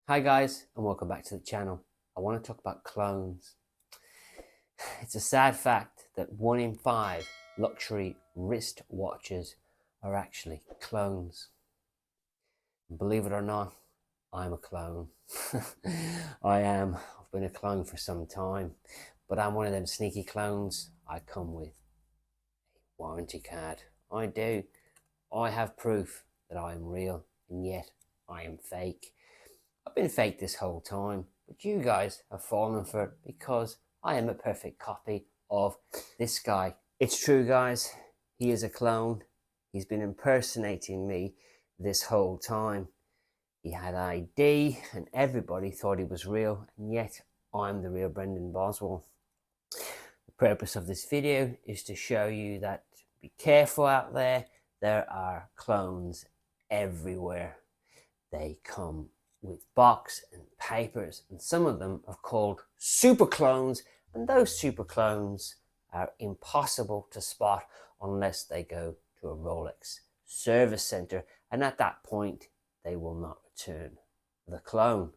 Hi guys, and welcome back to the channel. I want to talk about clones. It's a sad fact that 1 in 5 luxury wrist watches are actually clones. And believe it or not, I'm a clone. I am. I've been a clone for some time, but I'm one of them sneaky clones. I come with a warranty card. I do. I have proof that I am real, and yet I am fake. I've been fake this whole time, but you guys have fallen for it because I am a perfect copy of this guy. It's true, guys. He is a clone. He's been impersonating me this whole time. He had ID and everybody thought he was real, and yet I'm the real Brendan Boswell. The purpose of this video is to show you that be careful out there. There are clones everywhere. They come with box and papers, and some of them are called super clones, and those super clones are impossible to spot unless they go to a Rolex service center, and at that point they will not return the clone.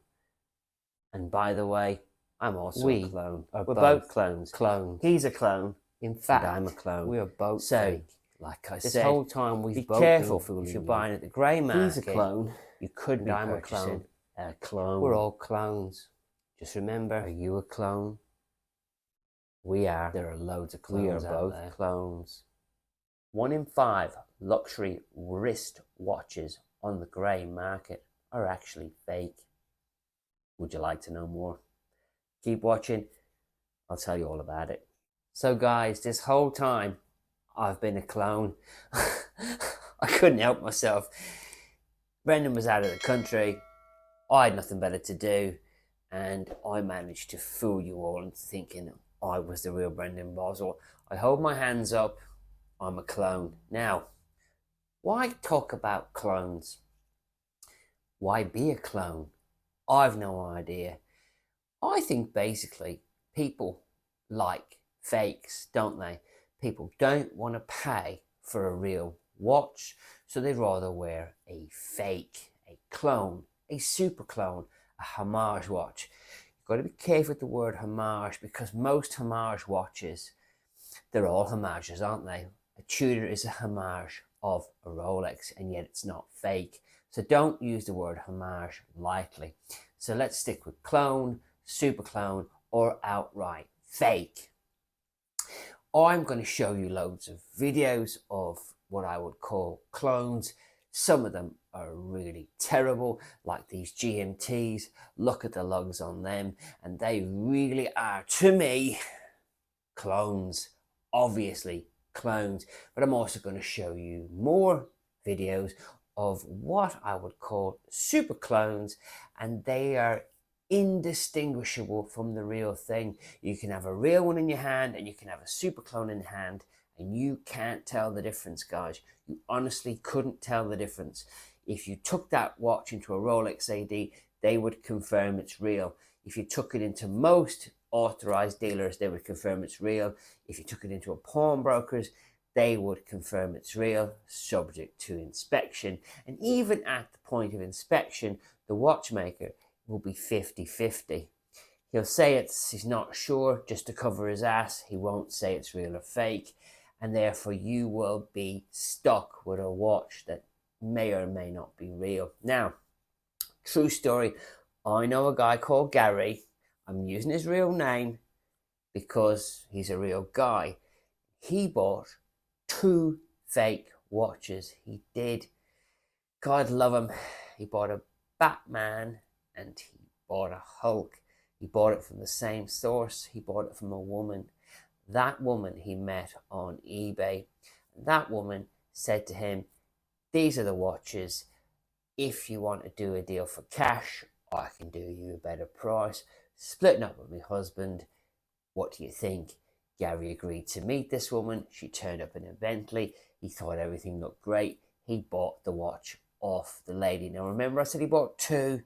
And by the way, I'm also a clone. We're both clones. He's a clone. In fact, I'm a clone. We are both fake. Like I said, this whole time we've both careful if you're buying at the grey market. He's a clone. You could be purchasing a clone. We're all clones. Just remember, are you a clone? We are. There are loads of clones. We are both clones. 1 in 5 luxury wrist watches on the grey market are actually fake. Would you like to know more? Keep watching. I'll tell you all about it. So guys, this whole time I've been a clone. I couldn't help myself. Brendan was out of the country. I had nothing better to do, and I managed to fool you all into thinking I was the real Brendan Boswell. I hold my hands up. I'm a clone. Now, why talk about clones? Why be a clone? I've no idea. I think basically people like fakes, don't they? People don't want to pay for a real watch, so they'd rather wear a fake, a clone, a super clone, a homage watch. You've got to be careful with the word homage, because most homage watches, they're all homages, aren't they? A Tudor is a homage of a Rolex, and yet it's not fake. So don't use the word homage lightly. So let's stick with clone, super clone, or outright fake. I'm going to show you loads of videos of what I would call clones. Some of them are really terrible, like these GMTs. Look at the lugs on them, and they really are, to me, clones. Obviously clones. But I'm also going to show you more videos of what I would call super clones, and they are indistinguishable from the real thing. You can have a real one in your hand and you can have a super clone in your hand, and you can't tell the difference, guys. You honestly couldn't tell the difference. If you took that watch into a Rolex AD, they would confirm it's real. If you took it into most authorized dealers, they would confirm it's real. If you took it into a pawnbrokers, they would confirm it's real, subject to inspection. And even at the point of inspection, the watchmaker will be 50-50. He'll say he's not sure just to cover his ass. He won't say it's real or fake. And therefore you will be stuck with a watch that may or may not be real. Now, true story, I know a guy called Gary. I'm using his real name because he's a real guy. He bought 2 fake watches. He did. God love him. He bought a Batman and he bought a Hulk. He bought it from the same source. He bought it from a woman. That woman he met on eBay. That woman said to him, these are the watches. If you want to do a deal for cash, I can do you a better price. Splitting up with my husband. What do you think? Gary agreed to meet this woman. She turned up in a Bentley. He thought everything looked great. He bought the watch off the lady. Now remember, I said he bought 2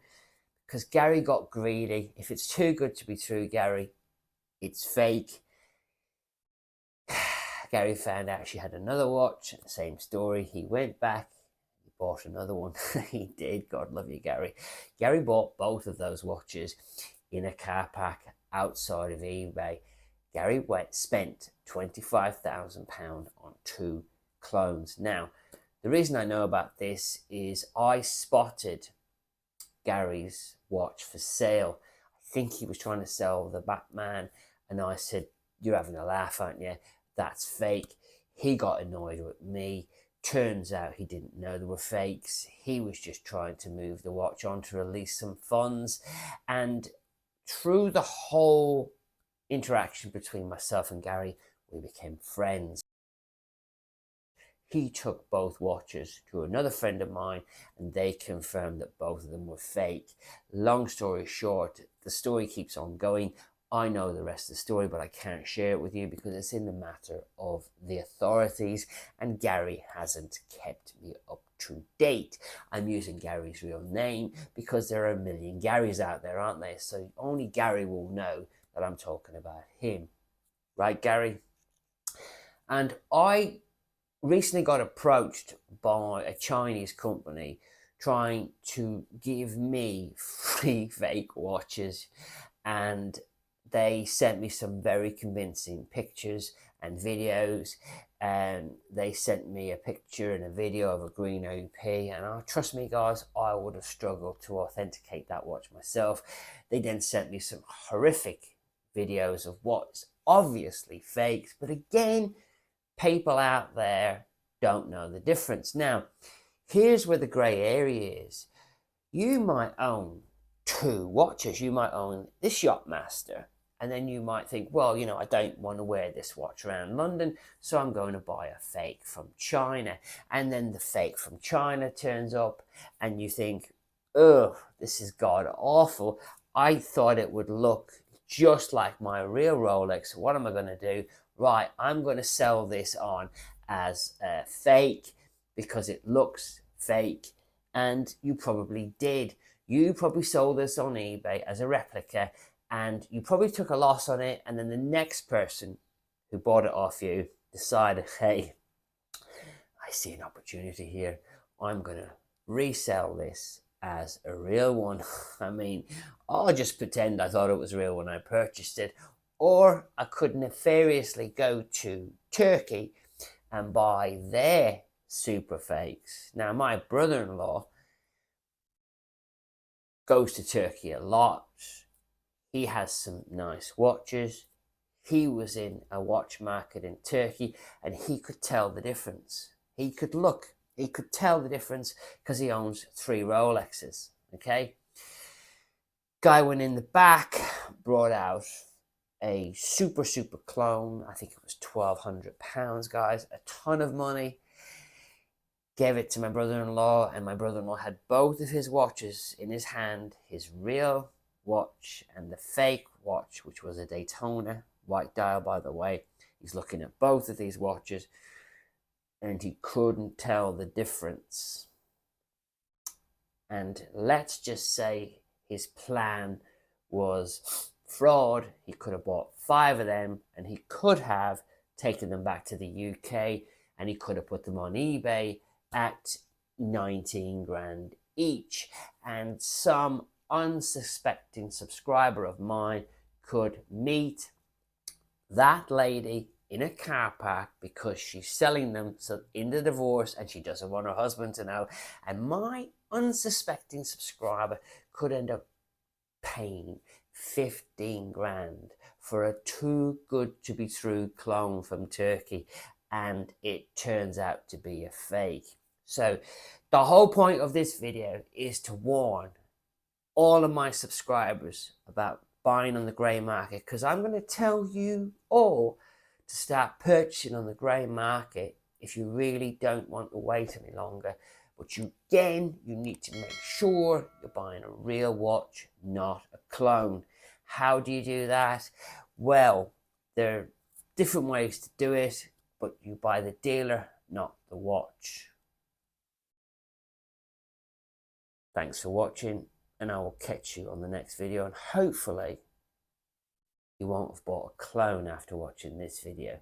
because Gary got greedy. If it's too good to be true, Gary, it's fake. Gary found out she had another watch, same story. He went back, he bought another one. He did, God love you, Gary. Gary bought both of those watches in a car park outside of eBay. Gary spent £25,000 on 2 clones. Now, the reason I know about this is I spotted Gary's watch for sale. I think he was trying to sell the Batman, and I said, "You're having a laugh, aren't you? That's fake." He got annoyed with me. Turns out he didn't know they were fakes. He was just trying to move the watch on to release some funds. And through the whole interaction between myself and Gary, we became friends. He took both watches to another friend of mine, and they confirmed that both of them were fake. Long story short, the story keeps on going. I know the rest of the story, but I can't share it with you because it's in the matter of the authorities, and Gary hasn't kept me up to date. I'm using Gary's real name because there are a million Garys out there, aren't there? So only Gary will know that I'm talking about him. Right, Gary? And I recently got approached by a Chinese company trying to give me free fake watches, and they sent me some very convincing pictures and videos, and they sent me a picture and a video of a green OP, and trust me guys, I would have struggled to authenticate that watch myself. They then sent me some horrific videos of what's obviously fakes, but again, people out there don't know the difference. Now, here's where the grey area is. You might own 2 watches. You might own this Yachtmaster, and then you might think, well, you know, I don't want to wear this watch around London, so I'm going to buy a fake from China. And then the fake from China turns up, and you think, ugh, this is god awful. I thought it would look just like my real Rolex. What am I going to do? Right, I'm going to sell this on as a fake because it looks fake. And you probably did. You probably sold this on eBay as a replica, and you probably took a loss on it, and then the next person who bought it off you decided, hey, I see an opportunity here. I'm going to resell this as a real one. I mean, I'll just pretend I thought it was real when I purchased it. Or I could nefariously go to Turkey and buy their super fakes. Now, my brother-in-law goes to Turkey a lot. He has some nice watches. He was in a watch market in Turkey, and he could tell the difference. He could tell the difference because he owns 3 Rolexes, okay? Guy went in the back, brought out a super clone. I think it was £1,200, guys, a ton of money. Gave it to my brother-in-law, and my brother-in-law had both of his watches in his hand, his real watch and the fake watch, which was a Daytona, white dial, by the way. He's looking at both of these watches, and he couldn't tell the difference. And let's just say his plan was fraud. He could have bought 5 of them, and he could have taken them back to the UK, and he could have put them on eBay at 19 grand each, and some unsuspecting subscriber of mine could meet that lady in a car park because she's selling them in the divorce and she doesn't want her husband to know, and my unsuspecting subscriber could end up paying 15 grand for a too good to be true clone from Turkey, and it turns out to be a fake. So the whole point of this video is to warn all of my subscribers about buying on the grey market, because I'm going to tell you all to start purchasing on the grey market if you really don't want to wait any longer. But you need to make sure you're buying a real watch, not a clone. How do you do that? Well, there are different ways to do it, but you buy the dealer, not the watch. Thanks for watching, and I will catch you on the next video, and hopefully you won't have bought a clone after watching this video.